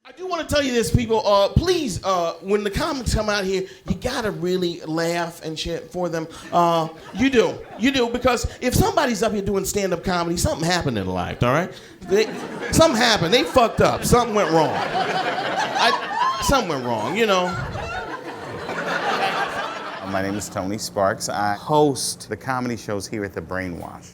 I do want to tell you this, people. Please, when the comics come out here, you gotta really laugh and shit for them. You do, because if somebody's up here doing stand-up comedy, something happened in life, all right? Something happened. They fucked up. Something went wrong. Something went wrong, you know. My name is Tony Sparks. I host the comedy shows here at the BrainWash.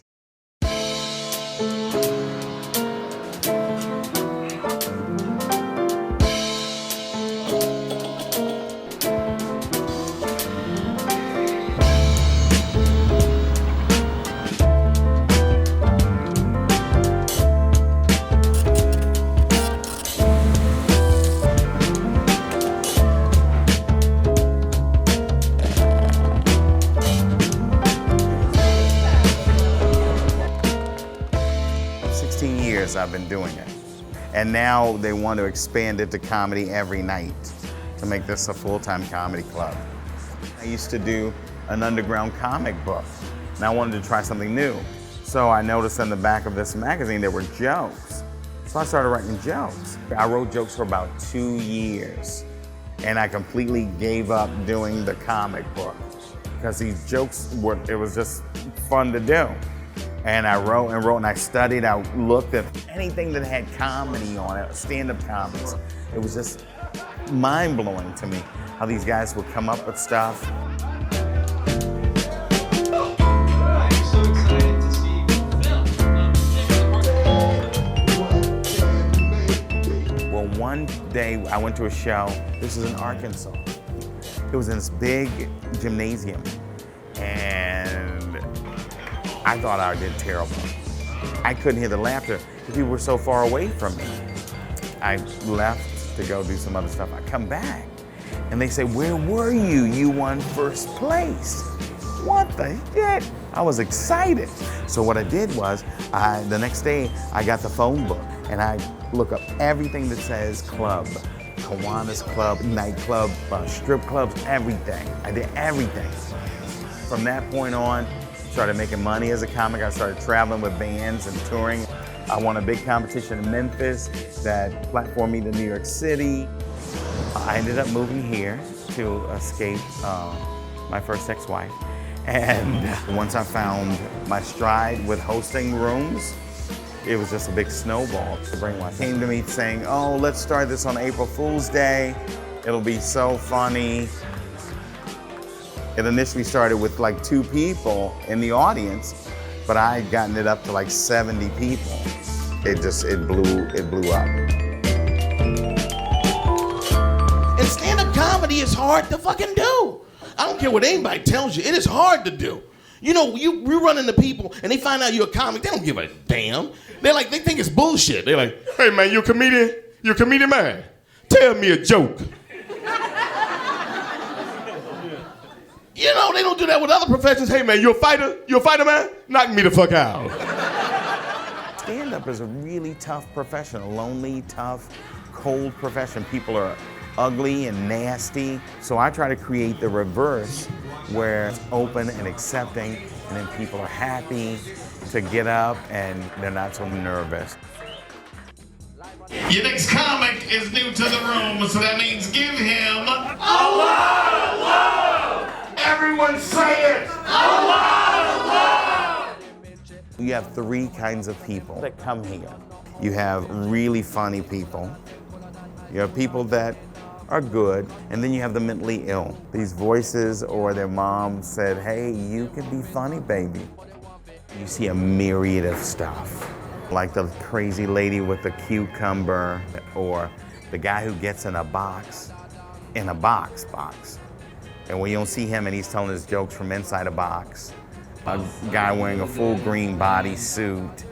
I've been doing it. And now they want to expand it to comedy every night to make this a full-time comedy club. I used to do an underground comic book, and I wanted to try something new. So I noticed in the back of this magazine there were jokes. So I started writing jokes. I wrote jokes for about 2 years, and I completely gave up doing the comic book because these jokes it was just fun to do. And I wrote and I studied, I looked at anything that had comedy on it, stand-up comics. It was just mind-blowing to me how these guys would come up with stuff. Well, one day I went to a show, this is in Arkansas. It was in this big gymnasium, and I thought I did terrible. I couldn't hear the laughter because people were so far away from me. I left to go do some other stuff. I come back and they say, "Where were you? You won first place." What the shit? I was excited. So what I did was, the next day I got the phone book and I look up everything that says club. Kiwanis Club, nightclub, strip clubs, everything. I did everything. From that point on, started making money as a comic. I started traveling with bands and touring. I won a big competition in Memphis that platformed me to New York City. I ended up moving here to escape my first ex-wife. And once I found my stride with hosting rooms, it was just a big snowball. The BrainWash came to me saying, "Oh, let's start this on April Fool's Day. It'll be so funny." It initially started with like 2 people in the audience, but I had gotten it up to like 70 people. It blew up. And stand-up comedy is hard to fucking do. I don't care what anybody tells you, it is hard to do. You know, you run into people and they find out you're a comic, they don't give a damn. They think it's bullshit. They're like, "Hey man, you a comedian? You a comedian, man? Tell me a joke." You know, they don't do that with other professions. "Hey man, you a fighter? You a fighter, man? Knock me the fuck out." Stand-up is a really tough profession, a lonely, tough, cold profession. People are ugly and nasty. So I try to create the reverse where it's open and accepting, and then people are happy to get up and they're not so nervous. Your next comic is new to the room, so that means give him a lot of love! Everyone say it! A lot of love! You have 3 kinds of people that come here. You have really funny people. You have people that are good, and then you have the mentally ill. These voices or their mom said, "Hey, you can be funny, baby." You see a myriad of stuff, like the crazy lady with the cucumber, or the guy who gets in a box. And when you don't see him and he's telling his jokes from inside a box. A guy wearing a full green bodysuit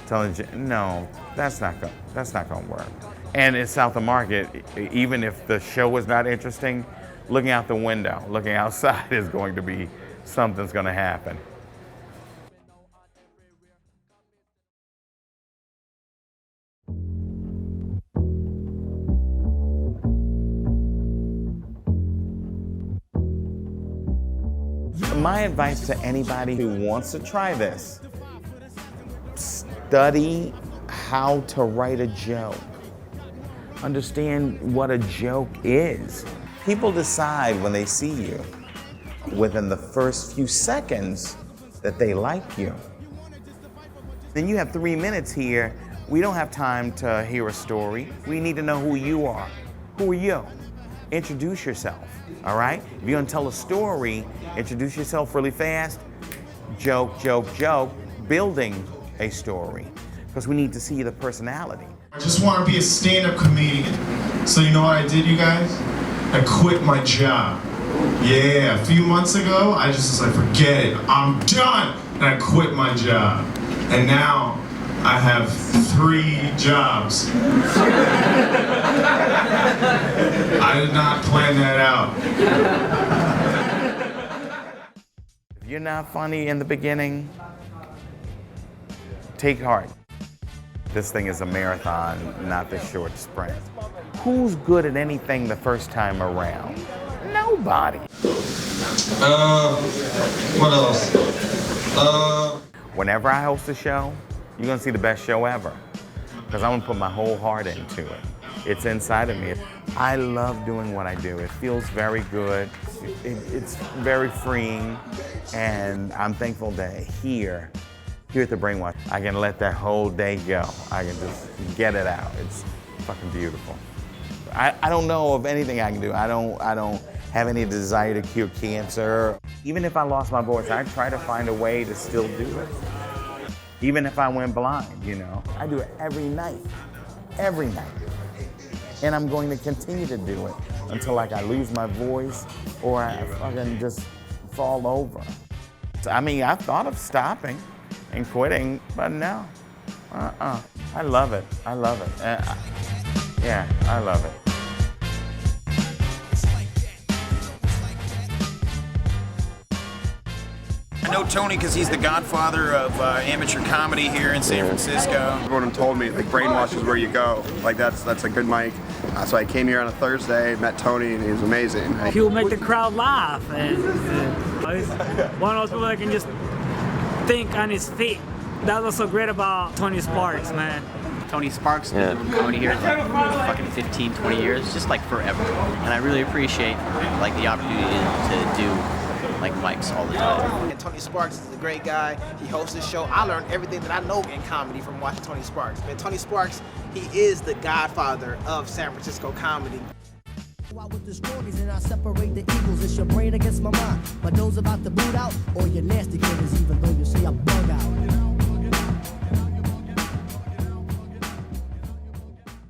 telling you, no, that's not gonna work. And in South of Market, even if the show is not interesting, looking out the window, looking outside is going to be, something's gonna happen. My advice to anybody who wants to try this, study how to write a joke. understand what a joke is. People decide when they see you within the first few seconds that they like you. Then you have 3 minutes here. We don't have time to hear a story. We need to know who you are. Who are you? Introduce yourself, all right? If you're gonna tell a story, introduce yourself really fast. Joke, joke, joke, building a story. Because we need to see the personality. I just want to be a stand-up comedian. So you know what I did, you guys? I quit my job. Yeah, a few months ago, I just was like, forget it, I'm done! And I quit my job. And now, I have 3 jobs. I did not plan that out. If you're not funny in the beginning, take heart. This thing is a marathon, not the short sprint. Who's good at anything the first time around? Nobody. What else? Whenever I host a show, you're gonna see the best show ever. Because I'm gonna put my whole heart into it. It's inside of me. I love doing what I do. It feels very good. It's very freeing. And I'm thankful that here at the BrainWash, I can let that whole day go. I can just get it out. It's fucking beautiful. I don't know of anything I can do. I don't have any desire to cure cancer. Even if I lost my voice, I try to find a way to still do it. Even if I went blind, you know. I do it every night. And I'm going to continue to do it until like I lose my voice or I fucking just fall over. I mean, I thought of stopping and quitting, but no. I love it. I love it. Yeah, I love it. I know Tony because he's the godfather of amateur comedy here in San Francisco. Everyone told me like BrainWash is where you go. Like that's a good mic. So I came here on a Thursday, met Tony, and he was amazing. He'll make the crowd laugh, and he's one of those people that can just think on his feet. That's what's so great about Tony Sparks, man. Tony Sparks has been doing comedy here for like fucking 15, 20 years, just like forever. And I really appreciate like the opportunity to do like mics all the time. And Tony Sparks is a great guy. He hosts this show. I learned everything that I know in comedy from watching Tony Sparks. Man, Tony Sparks, he is the godfather of San Francisco comedy. With the stories and I separate the evils. It's your brain against my mind. My nose about to boot out, or your nasty killers, even though you say I bug out.